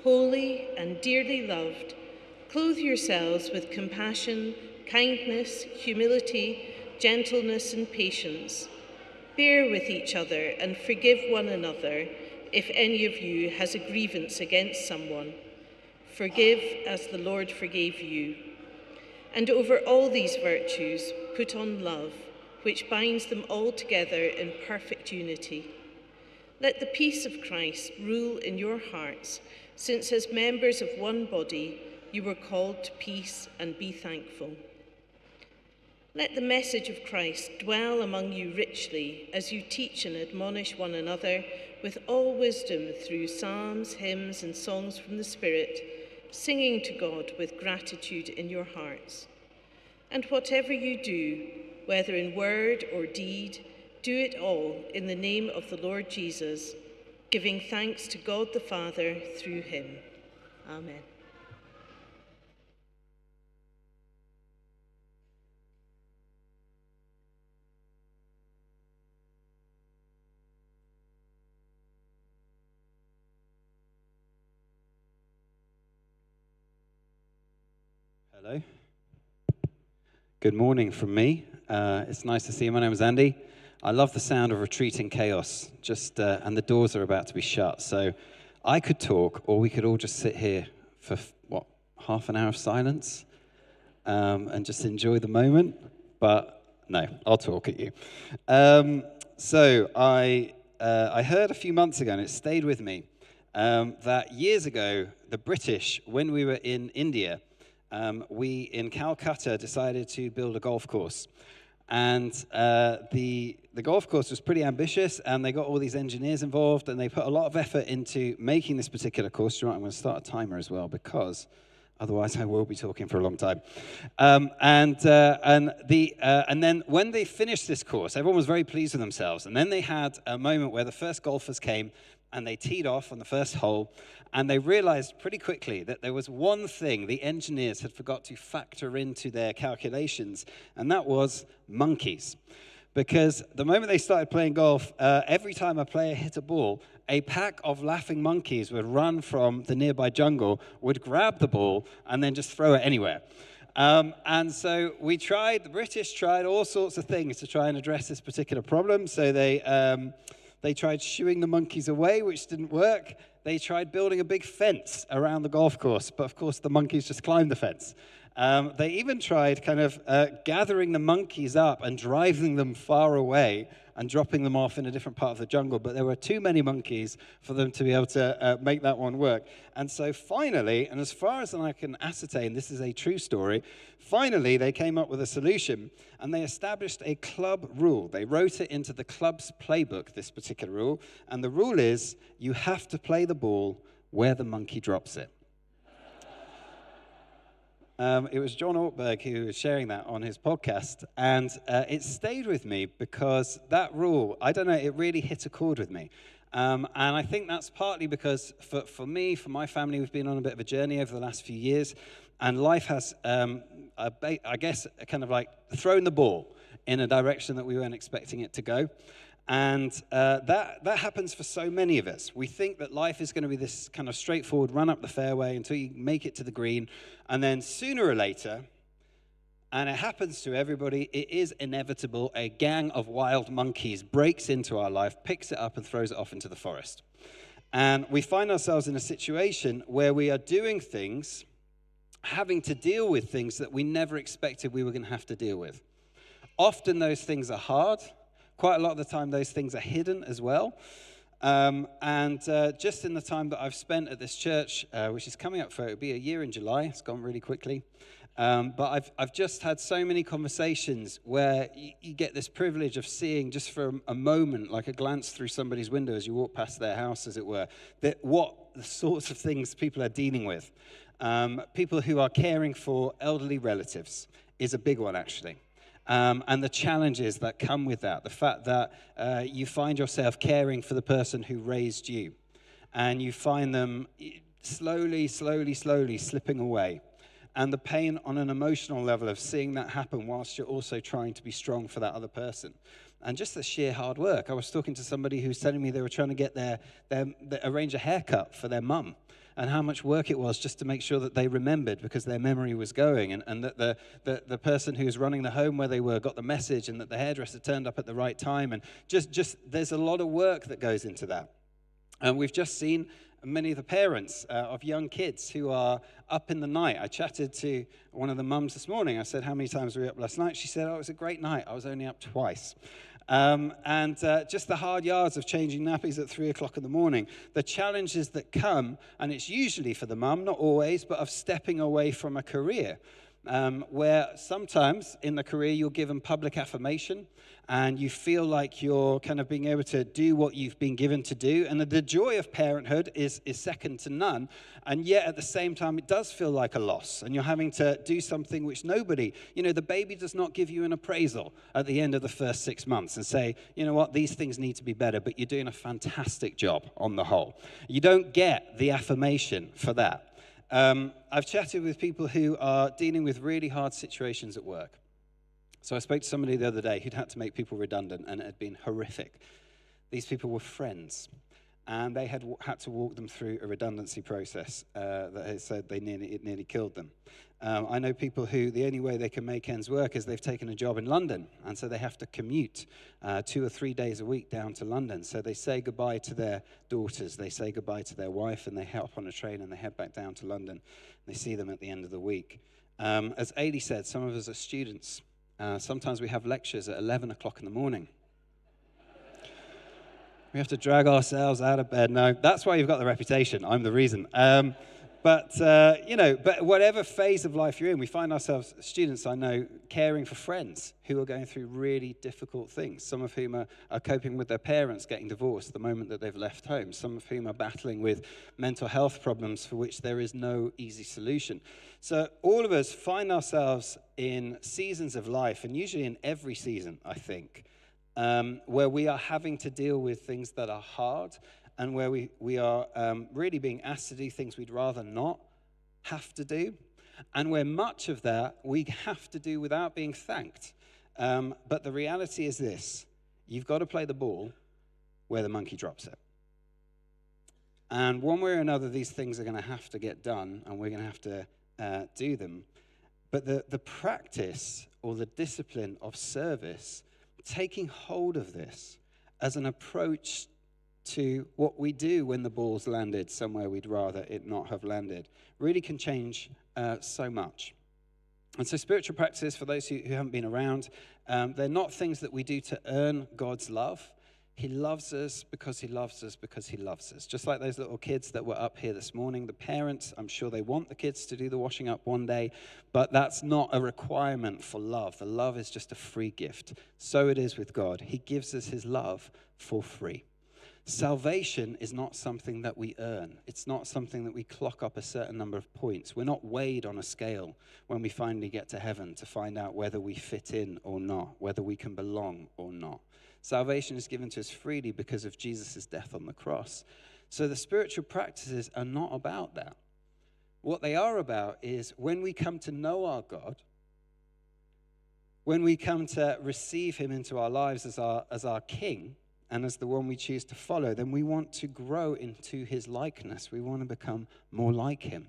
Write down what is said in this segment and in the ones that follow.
holy and dearly loved, clothe yourselves with compassion, kindness, humility, gentleness, and patience. Bear with each other and forgive one another if any of you has a grievance against someone. Forgive as the Lord forgave you. And over all these virtues, put on love, which binds them all together in perfect unity. Let the peace of Christ rule in your hearts, since as members of one body, you were called to peace, and be thankful. Let the message of Christ dwell among you richly as you teach and admonish one another with all wisdom through psalms, hymns, and songs from the Spirit, singing to God with gratitude in your hearts. And whatever you do, whether in word or deed, do it all in the name of the Lord Jesus, giving thanks to God the Father through him. Amen. Hello. Good morning from me. It's nice to see you. My name is Andy. I love the sound of retreating chaos. And the doors are about to be shut. So I could talk, or we could all just sit here for, half an hour of silence and just enjoy the moment. But no, I'll talk at you. So I heard a few months ago, and it stayed with me, that years ago, the British, when we were in India, we in Calcutta decided to build a golf course, and the golf course was pretty ambitious, and they got all these engineers involved, and they put a lot of effort into making this particular course. Right, I'm going to start a timer as well, because otherwise I will be talking for a long time. And then when they finished this course, everyone was very pleased with themselves, and then they had a moment where the first golfers came, and they teed off on the first hole, and they realized pretty quickly that there was one thing the engineers had forgot to factor into their calculations, and that was monkeys. Because the moment they started playing golf, every time a player hit a ball, a pack of laughing monkeys would run from the nearby jungle, would grab the ball, and then just throw it anywhere. And so the British tried all sorts of things to try and address this particular problem. So they tried shooing the monkeys away, which didn't work. They tried building a big fence around the golf course, but of course the monkeys just climbed the fence. They even tried kind of gathering the monkeys up and driving them far away and dropping them off in a different part of the jungle, but there were too many monkeys for them to be able to make that one work. And so finally, and as far as I can ascertain, this is a true story, finally they came up with a solution, and they established a club rule. They wrote it into the club's playbook, this particular rule, and the rule is you have to play the ball where the monkey drops it. It was John Ortberg who was sharing that on his podcast, and it stayed with me because that rule, I don't know, it really hit a chord with me. And I think that's partly because for me, for my family, we've been on a bit of a journey over the last few years, and life has, I guess, kind of like thrown the ball in a direction that we weren't expecting it to go. And that happens for so many of us. We think that life is going to be this kind of straightforward run up the fairway until you make it to the green. And then sooner or later, and it happens to everybody, it is inevitable, a gang of wild monkeys breaks into our life, picks it up and throws it off into the forest. And we find ourselves in a situation where we are doing things, having to deal with things that we never expected we were going to have to deal with. Often those things are hard. Quite a lot of the time, those things are hidden as well. Just in the time that I've spent at this church, which is coming up it'll be a year in July. It's gone really quickly. But I've just had so many conversations where you get this privilege of seeing just for a moment, like a glance through somebody's window as you walk past their house, as it were, that what the sorts of things people are dealing with. People who are caring for elderly relatives is a big one, actually. And the challenges that come with that, the fact that you find yourself caring for the person who raised you, and you find them slowly slipping away, and the pain on an emotional level of seeing that happen whilst you're also trying to be strong for that other person. And just the sheer hard work. I was talking to somebody who's telling me they were trying to get arrange a haircut for their mum. and how much work it was just to make sure that they remembered because their memory was going, and that the person who was running the home where they were got the message, and that the hairdresser turned up at the right time. And just there's a lot of work that goes into that. And we've just seen many of the parents of young kids who are up in the night. I chatted to one of the mums this morning. I said, how many times were you up last night? She said, oh, it was a great night. I was only up twice. And just the hard yards of changing nappies at 3 o'clock in the morning, the challenges that come, and it's usually for the mum, not always, but of stepping away from a career. Where sometimes in the career you're given public affirmation and you feel like you're kind of being able to do what you've been given to do. And the joy of parenthood is second to none. And yet at the same time, it does feel like a loss. And you're having to do something which nobody, the baby does not give you an appraisal at the end of the first 6 months and say, you know what, these things need to be better, but you're doing a fantastic job on the whole. You don't get the affirmation for that. I've chatted with people who are dealing with really hard situations at work. So I spoke to somebody the other day who'd had to make people redundant, and it had been horrific. These people were friends, and they had to walk them through a redundancy process that they said it nearly killed them. I know people who the only way they can make ends work is they've taken a job in London, and so they have to commute 2 or 3 days a week down to London. So they say goodbye to their daughters, they say goodbye to their wife, and they hop on a train and they head back down to London. They see them at the end of the week. As Ailey said, some of us are students. Sometimes we have lectures at 11 o'clock in the morning. We have to drag ourselves out of bed. No, that's why you've got the reputation. I'm the reason. But whatever phase of life you're in, we find ourselves, students I know, caring for friends who are going through really difficult things, some of whom are coping with their parents getting divorced the moment that they've left home, some of whom are battling with mental health problems for which there is no easy solution. So all of us find ourselves in seasons of life, and usually in every season, I think, where we are having to deal with things that are hard, and where we are really being asked to do things we'd rather not have to do, and where much of that we have to do without being thanked. But the reality is this: you've got to play the ball where the monkey drops it. And one way or another, these things are going to have to get done, and we're going to have to do them. But the practice or the discipline of service, taking hold of this as an approach to what we do when the ball's landed somewhere we'd rather it not have landed, really can change so much. And so spiritual practices, for those who haven't been around, they're not things that we do to earn God's love. He loves us because he loves us because he loves us. Just like those little kids that were up here this morning, the parents, I'm sure they want the kids to do the washing up one day, but that's not a requirement for love. The love is just a free gift. So it is with God. He gives us his love for free. Salvation is not something that we earn. It's not something that we clock up a certain number of points. We're not weighed on a scale when we finally get to heaven to find out whether we fit in or not, whether we can belong or not. Salvation is given to us freely because of Jesus' death on the cross. So the spiritual practices are not about that. What they are about is when we come to know our God, when we come to receive him into our lives as our King, and as the one we choose to follow, then we want to grow into his likeness. We want to become more like him.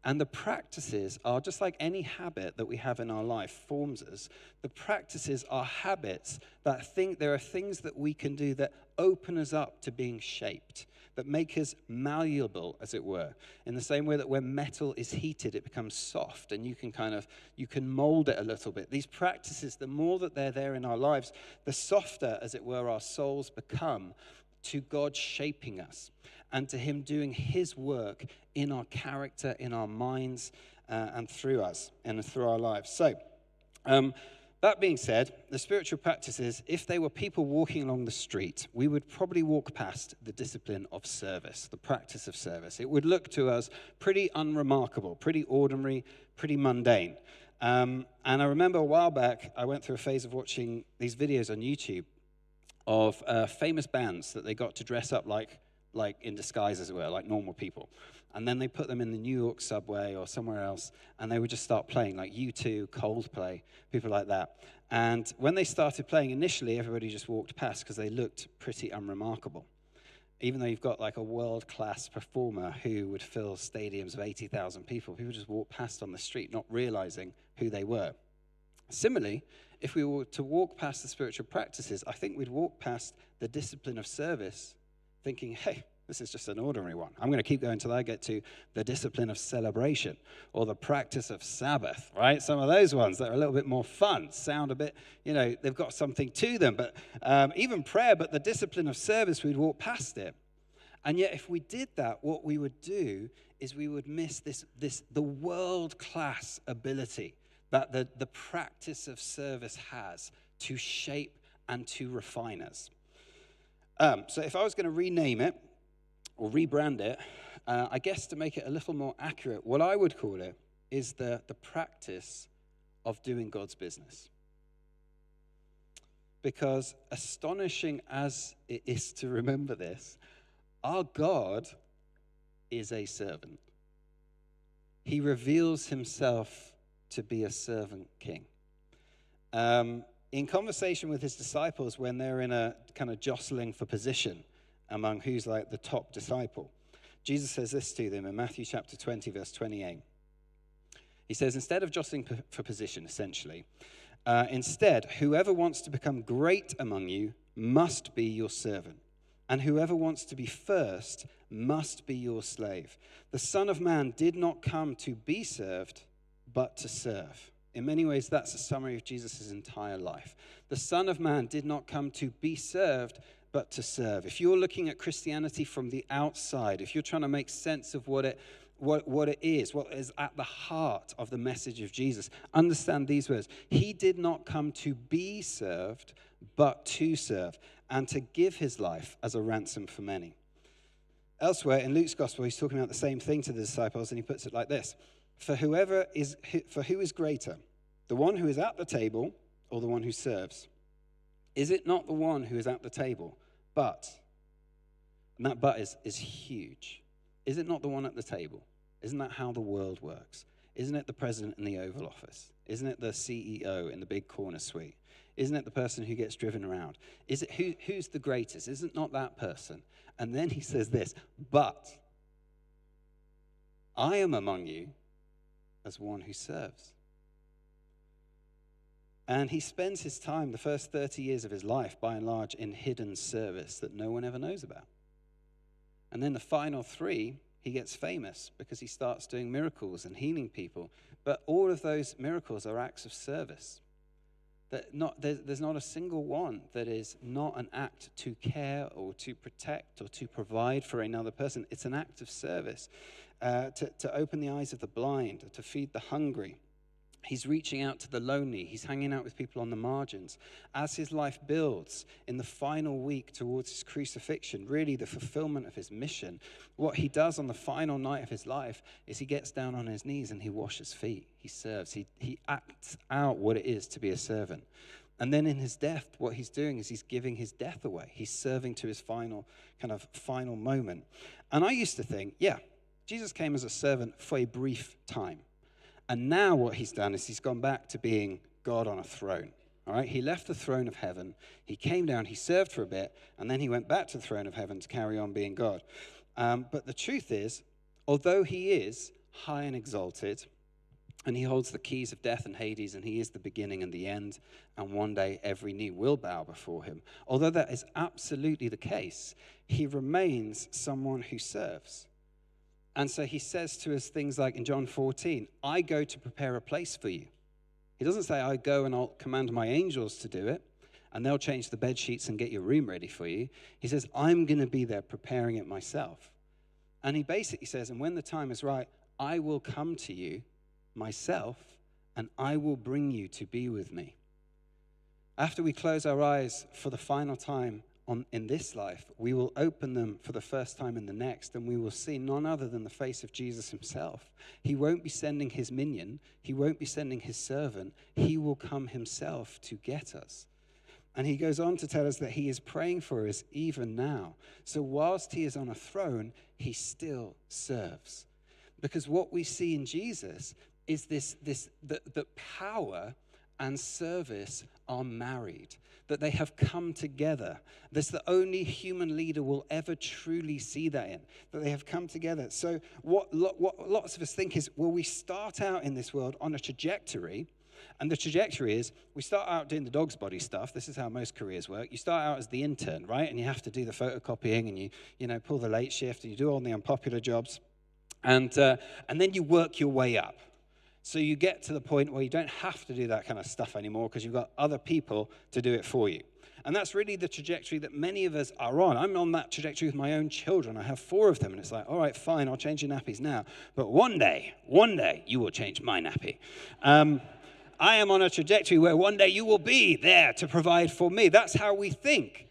And the practices are just like any habit that we have in our life forms us. The practices are habits that there are things that we can do that open us up to being shaped, that make us malleable, as it were. In the same way that when metal is heated, it becomes soft, and you can mold it a little bit. These practices, the more that they're there in our lives, the softer, as it were, our souls become to God shaping us and to him doing his work in our character, in our minds, and through us and through our lives. So, that being said, the spiritual practices, if they were people walking along the street, we would probably walk past the discipline of service, the practice of service. It would look to us pretty unremarkable, pretty ordinary, pretty mundane. And I remember a while back, I went through a phase of watching these videos on YouTube of famous bands that they got to dress up like in disguise, as it were, like normal people. And then they put them in the New York subway or somewhere else, and they would just start playing, like U2, Coldplay, people like that. And when they started playing, initially everybody just walked past because they looked pretty unremarkable. Even though you've got like a world-class performer who would fill stadiums of 80,000 people just walk past on the street, not realizing who they were. Similarly, if we were to walk past the spiritual practices, I think we'd walk past the discipline of service thinking, hey, this is just an ordinary one. I'm going to keep going until I get to the discipline of celebration or the practice of Sabbath, right? Some of those ones that are a little bit more fun, sound a bit, they've got something to them. But even prayer, but the discipline of service, we'd walk past it. And yet if we did that, what we would do is we would miss the world-class ability that the practice of service has to shape and to refine us. So if I was going to rename it or rebrand it, I guess to make it a little more accurate, what I would call it is the practice of doing God's business. Because astonishing as it is to remember this, our God is a servant. He reveals himself to be a servant king. In conversation with his disciples, when they're in a kind of jostling for position among who's like the top disciple, Jesus says this to them in Matthew chapter 20, verse 28. He says, instead of jostling for position, essentially, instead, whoever wants to become great among you must be your servant. And whoever wants to be first must be your slave. The Son of Man did not come to be served, but to serve. In many ways, that's a summary of Jesus' entire life. The Son of Man did not come to be served, but to serve. If you're looking at Christianity from the outside, if you're trying to make sense of what it is, what is at the heart of the message of Jesus, understand these words. He did not come to be served, but to serve, and to give his life as a ransom for many. Elsewhere in Luke's gospel, he's talking about the same thing to the disciples, and he puts it like this. For who is greater, the one who is at the table or the one who serves? Is it not the one who is at the table? But, and that but is huge. Is it not the one at the table? Isn't that how the world works? Isn't it the president in the Oval Office? Isn't it the CEO in the big corner suite? Isn't it the person who gets driven around? Is it who's the greatest? Isn't not that person? And then he says this, but I am among you as one who serves. And he spends his time, the first 30 years of his life, by and large, in hidden service that no one ever knows about. And then the final 3, he gets famous because he starts doing miracles and healing people. But all of those miracles are acts of service. There's not a single one that is not an act to care or to protect or to provide for another person. It's an act of service. To open the eyes of the blind, to feed the hungry. He's reaching out to the lonely. He's hanging out with people on the margins. As his life builds in the final week towards his crucifixion, really the fulfillment of his mission, what he does on the final night of his life is he gets down on his knees and he washes feet. He serves. He acts out what it is to be a servant. And then in his death, what he's doing is he's giving his death away. He's serving to his final moment. And I used to think, yeah, Jesus came as a servant for a brief time. And now what he's done is he's gone back to being God on a throne. All right, he left the throne of heaven. He came down, he served for a bit, and then he went back to the throne of heaven to carry on being God. But the truth is, although he is high and exalted, and he holds the keys of death and Hades, and he is the beginning and the end, and one day every knee will bow before him. Although that is absolutely the case, he remains someone who serves. And so he says to us things like in John 14, I go to prepare a place for you. He doesn't say, I go and I'll command my angels to do it, and they'll change the bed sheets and get your room ready for you. He says, I'm going to be there preparing it myself. And he basically says, and when the time is right, I will come to you myself, and I will bring you to be with me. After we close our eyes for the final time in this life, we will open them for the first time in the next, and we will see none other than the face of Jesus himself. He won't be sending his minion. He won't be sending his servant. He will come himself to get us. And he goes on to tell us that he is praying for us even now. So whilst he is on a throne, he still serves. Because what we see in Jesus is the power and service are married, that they have come together. That's the only human leader will ever truly see that in, that they have come together. So what lots of us think is, well, we start out in this world on a trajectory, and the trajectory is we start out doing the dog's body stuff. This is how most careers work. You start out as the intern, right? And you have to do the photocopying, and you pull the late shift, and you do all the unpopular jobs, and then you work your way up. So you get to the point where you don't have to do that kind of stuff anymore because you've got other people to do it for you. And that's really the trajectory that many of us are on. I'm on that trajectory with my own children. I have 4 of them, and it's like, all right, fine, I'll change your nappies now. But one day, you will change my nappy. I am on a trajectory where one day you will be there to provide for me. That's how we think.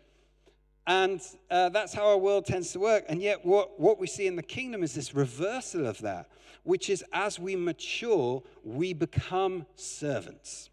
And that's how our world tends to work. And yet what we see in the kingdom is this reversal of that, which is as we mature, we become servants.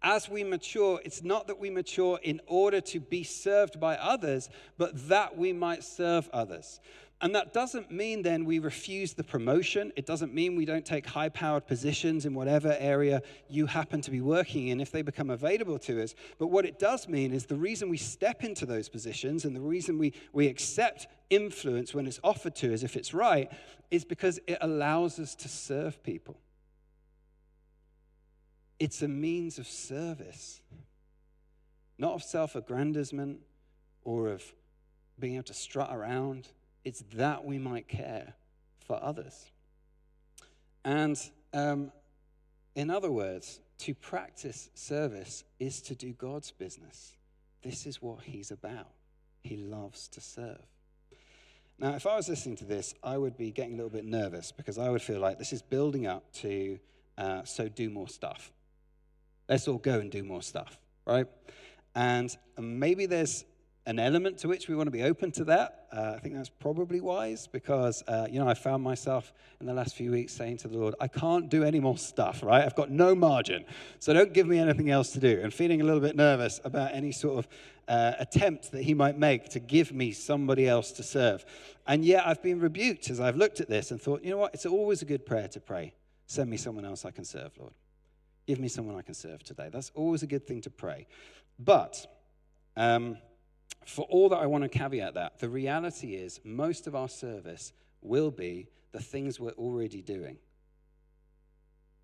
As we mature, it's not that we mature in order to be served by others, but that we might serve others. And that doesn't mean then we refuse the promotion. It doesn't mean we don't take high-powered positions in whatever area you happen to be working in if they become available to us. But what it does mean is the reason we step into those positions and the reason we accept influence when it's offered to us, if it's right, is because it allows us to serve people. It's a means of service, not of self-aggrandizement or of being able to strut around. It's that we might care for others. And in other words, to practice service is to do God's business. This is what he's about. He loves to serve. Now, if I was listening to this, I would be getting a little bit nervous because I would feel like this is building up to, so do more stuff. Let's all go and do more stuff, right? And maybe there's an element to which we want to be open to that. I think that's probably wise because, I found myself in the last few weeks saying to the Lord, I can't do any more stuff, right? I've got no margin, so don't give me anything else to do. And feeling a little bit nervous about any sort of attempt that he might make to give me somebody else to serve. And yet I've been rebuked as I've looked at this and thought, you know what? It's always a good prayer to pray. Send me someone else I can serve, Lord. Give me someone I can serve today. That's always a good thing to pray. But for all that I want to caveat that, the reality is most of our service will be the things we're already doing.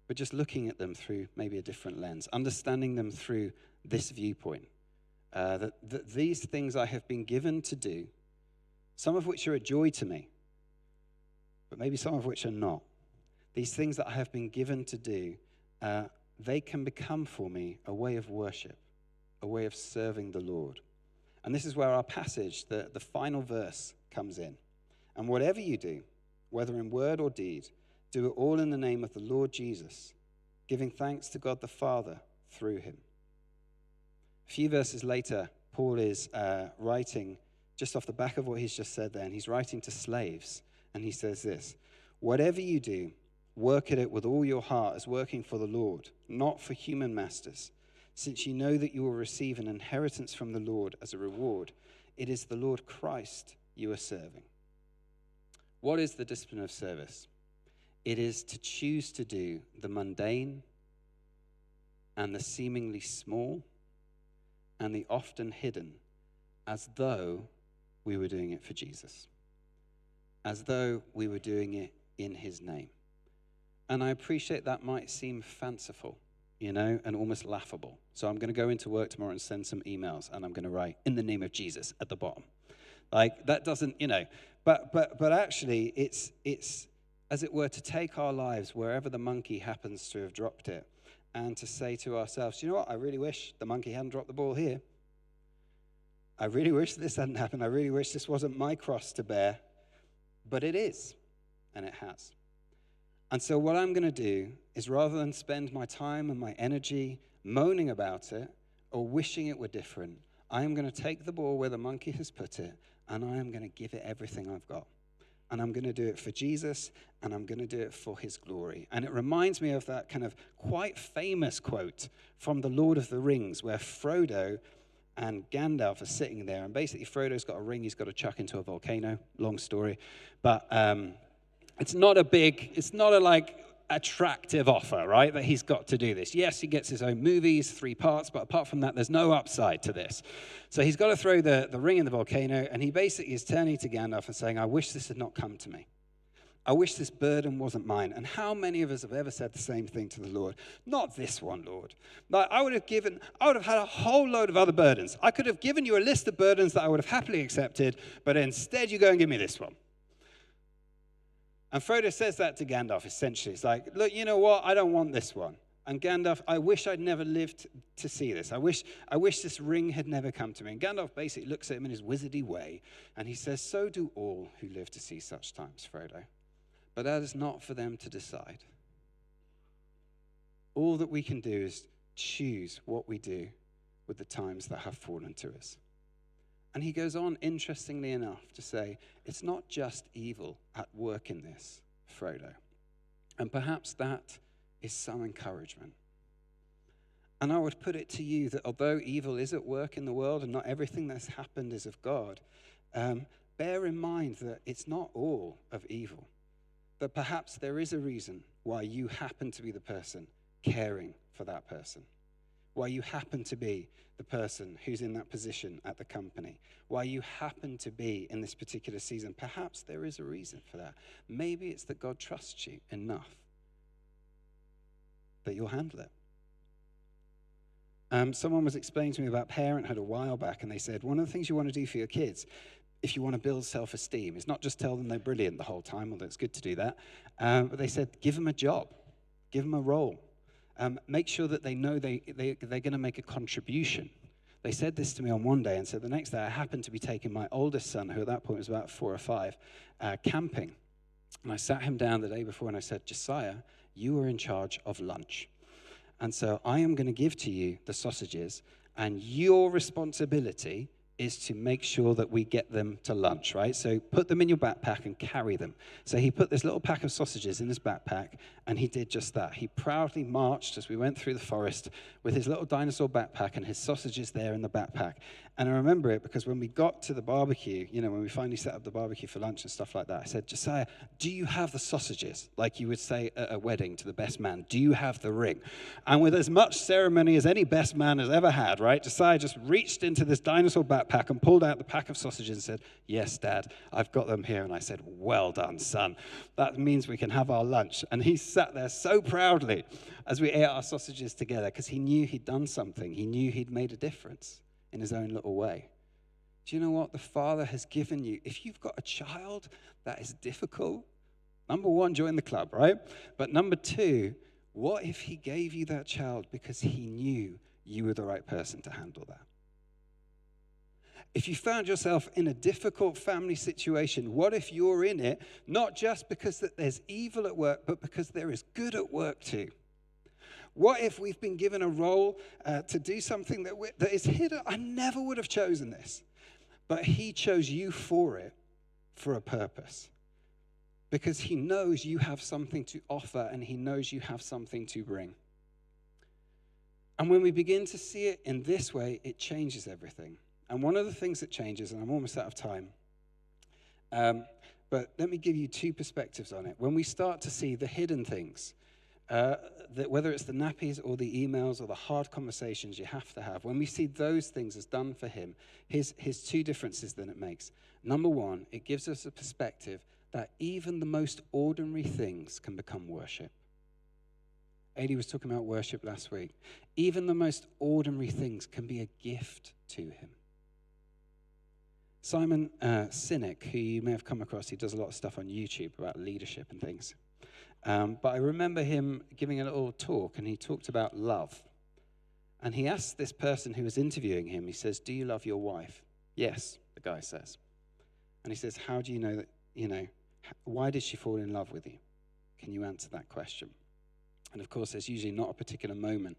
But just looking at them through maybe a different lens, understanding them through this viewpoint. That these things I have been given to do, some of which are a joy to me, but maybe some of which are not. These things that I have been given to do, they can become for me a way of worship, a way of serving the Lord. And this is where our passage, the final verse, comes in. And whatever you do, whether in word or deed, do it all in the name of the Lord Jesus, giving thanks to God the Father through him. A few verses later, Paul is writing just off the back of what he's just said there, and he's writing to slaves, and he says this, whatever you do, work at it with all your heart as working for the Lord, not for human masters, since you know that you will receive an inheritance from the Lord as a reward. It is the Lord Christ you are serving. What is the discipline of service? It is to choose to do the mundane and the seemingly small and the often hidden as though we were doing it for Jesus, as though we were doing it in his name. And I appreciate that might seem fanciful, and almost laughable. So I'm going to go into work tomorrow and send some emails, and I'm going to write, in the name of Jesus, at the bottom. Like, that doesn't, but actually, it's as it were, to take our lives wherever the monkey happens to have dropped it, and to say to ourselves, you know what, I really wish the monkey hadn't dropped the ball here. I really wish this hadn't happened. I really wish this wasn't my cross to bear, but it is, and it has. And so what I'm going to do is, rather than spend my time and my energy moaning about it or wishing it were different, I am going to take the ball where the monkey has put it, and I am going to give it everything I've got. And I'm going to do it for Jesus, and I'm going to do it for his glory. And it reminds me of that kind of quite famous quote from The Lord of the Rings, where Frodo and Gandalf are sitting there, and basically Frodo's got a ring he's got to chuck into a volcano. Long story. But it's not a attractive offer, right? That he's got to do this. Yes, he gets his own movies, 3 parts, but apart from that, there's no upside to this. So he's got to throw the ring in the volcano, and he basically is turning to Gandalf and saying, I wish this had not come to me. I wish this burden wasn't mine. And how many of us have ever said the same thing to the Lord? Not this one, Lord. Like, I would have had a whole load of other burdens. I could have given you a list of burdens that I would have happily accepted, but instead you go and give me this one. And Frodo says that to Gandalf, essentially. It's like, look, you know what? I don't want this one. And Gandalf, I wish I'd never lived to see this. I wish this ring had never come to me. And Gandalf basically looks at him in his wizardy way, and he says, so do all who live to see such times, Frodo. But that is not for them to decide. All that we can do is choose what we do with the times that have fallen to us. And he goes on, interestingly enough, to say, it's not just evil at work in this, Frodo. And perhaps that is some encouragement. And I would put it to you that although evil is at work in the world and not everything that's happened is of God, bear in mind that it's not all of evil. That perhaps there is a reason why you happen to be the person caring for that person, why you happen to be the person who's in that position at the company, why you happen to be in this particular season. Perhaps there is a reason for that. Maybe it's that God trusts you enough that you'll handle it. Someone was explaining to me about parenthood a while back, and they said, one of the things you want to do for your kids, if you want to build self-esteem, is not just tell them they're brilliant the whole time, although it's good to do that, but they said, give them a job, give them a role. Make sure that they know they're going to make a contribution. They said this to me on one day, and so the next day I happened to be taking my oldest son, who at that point was about 4 or 5, camping. And I sat him down the day before and I said, Josiah, you are in charge of lunch. And so I am going to give to you the sausages, and your responsibility is to make sure that we get them to lunch, right? So put them in your backpack and carry them. So he put this little pack of sausages in his backpack, and he did just that. He proudly marched as we went through the forest with his little dinosaur backpack and his sausages there in the backpack. And I remember it because when we got to the barbecue, when we finally set up the barbecue for lunch and stuff like that, I said, Josiah, do you have the sausages? Like you would say at a wedding to the best man, do you have the ring? And with as much ceremony as any best man has ever had, right, Josiah just reached into this dinosaur backpack and pulled out the pack of sausages and said, yes, Dad, I've got them here. And I said, well done, son. That means we can have our lunch. And he sat there so proudly as we ate our sausages together because he knew he'd done something. He knew he'd made a difference in his own little way. Do you know what the Father has given you? If you've got a child that is difficult, number 1, join the club, right? But number 2, what if he gave you that child because he knew you were the right person to handle that? If you found yourself in a difficult family situation, what if you're in it not just because that there's evil at work, but because there is good at work too? What if we've been given a role to do something that is hidden? I never would have chosen this, but he chose you for it, for a purpose, because he knows you have something to offer and he knows you have something to bring. And when we begin to see it in this way, it changes everything. And one of the things that changes, and I'm almost out of time, but let me give you 2 perspectives on it. When we start to see the hidden things, that whether it's the nappies or the emails or the hard conversations you have to have, when we see those things as done for him, here's 2 differences that it makes. Number 1, it gives us a perspective that even the most ordinary things can become worship. Adie was talking about worship last week. Even the most ordinary things can be a gift to him. Simon Sinek, who you may have come across, he does a lot of stuff on YouTube about leadership and things. But I remember him giving a little talk, and he talked about love. And he asked this person who was interviewing him, he says, do you love your wife? Yes, the guy says. And he says, how do you know that, why did she fall in love with you? Can you answer that question? And of course, there's usually not a particular moment.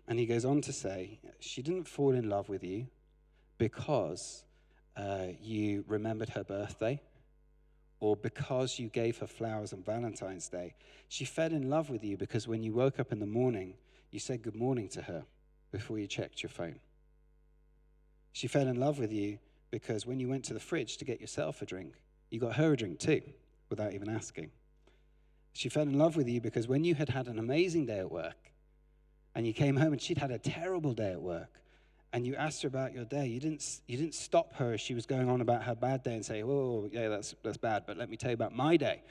And he goes on to say, she didn't fall in love with you because you remembered her birthday, or because you gave her flowers on Valentine's Day. She fell in love with you because when you woke up in the morning, you said good morning to her before you checked your phone. She fell in love with you because when you went to the fridge to get yourself a drink, you got her a drink too, without even asking. She fell in love with you because when you had had an amazing day at work and you came home and she'd had a terrible day at work and you asked her about your day, you didn't stop her as she was going on about her bad day and say, oh, yeah, that's bad, but let me tell you about my day.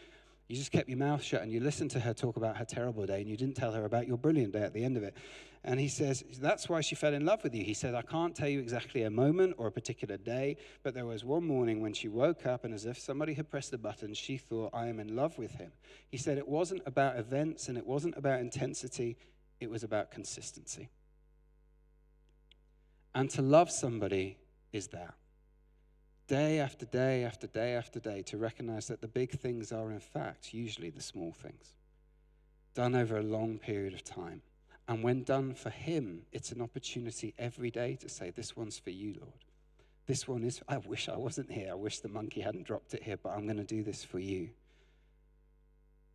You just kept your mouth shut and you listened to her talk about her terrible day and you didn't tell her about your brilliant day at the end of it. And he says, that's why she fell in love with you. He said, I can't tell you exactly a moment or a particular day, but there was one morning when she woke up and as if somebody had pressed a button, she thought, I am in love with him. He said it wasn't about events and it wasn't about intensity, it was about consistency. And to love somebody is that. Day after day after day after day, to recognize that the big things are, in fact, usually the small things, done over a long period of time. And when done for him, it's an opportunity every day to say, this one's for you, Lord. This one is, I wish I wasn't here. I wish the monkey hadn't dropped it here, but I'm going to do this for you.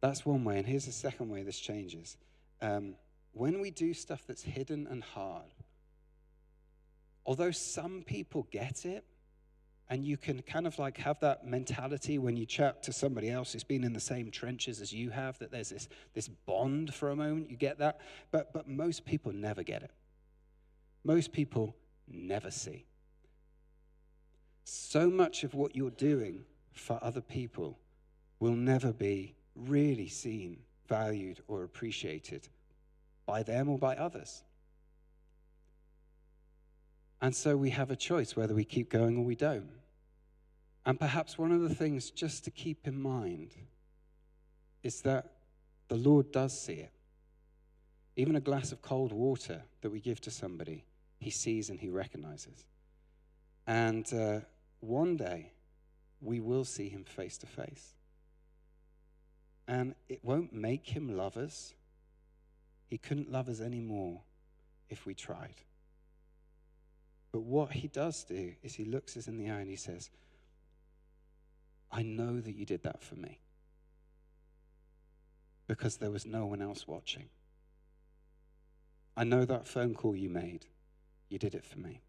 That's one way. And here's the second way this changes. When we do stuff that's hidden and hard, although some people get it, and you can kind of like have that mentality when you chat to somebody else who's been in the same trenches as you have, that there's this bond for a moment, you get that. But most people never get it. Most people never see. So much of what you're doing for other people will never be really seen, valued, or appreciated by them or by others. And so we have a choice whether we keep going or we don't. And perhaps one of the things just to keep in mind is that the Lord does see it. Even a glass of cold water that we give to somebody, he sees and he recognizes. And one day, we will see him face to face. And it won't make him love us. He couldn't love us anymore if we tried. But what he does do is he looks us in the eye and he says, I know that you did that for me because there was no one else watching. I know that phone call you made, you did it for me.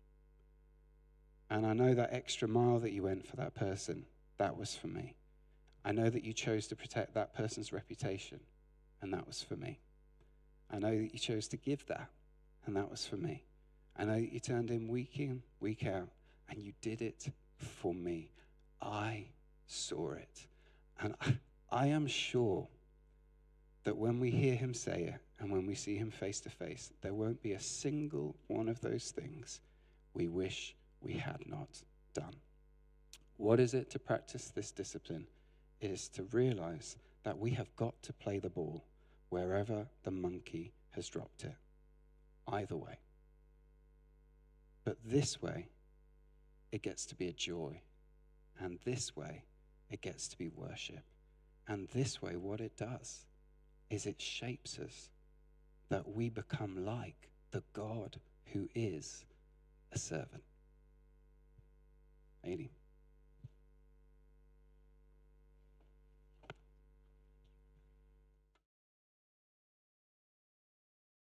And I know that extra mile that you went for that person, that was for me. I know that you chose to protect that person's reputation, and that was for me. I know that you chose to give that, and that was for me. I know that you turned in week out, and you did it for me. I saw it. And I am sure that when we hear him say it, and when we see him face to face, there won't be a single one of those things we wish we had not done. What is it to practice this discipline? It is to realize that we have got to play the ball wherever the monkey has dropped it. Either way. But this way, it gets to be a joy. And this way, it gets to be worship. And this way, what it does is it shapes us that we become like the God who is a servant. Amen.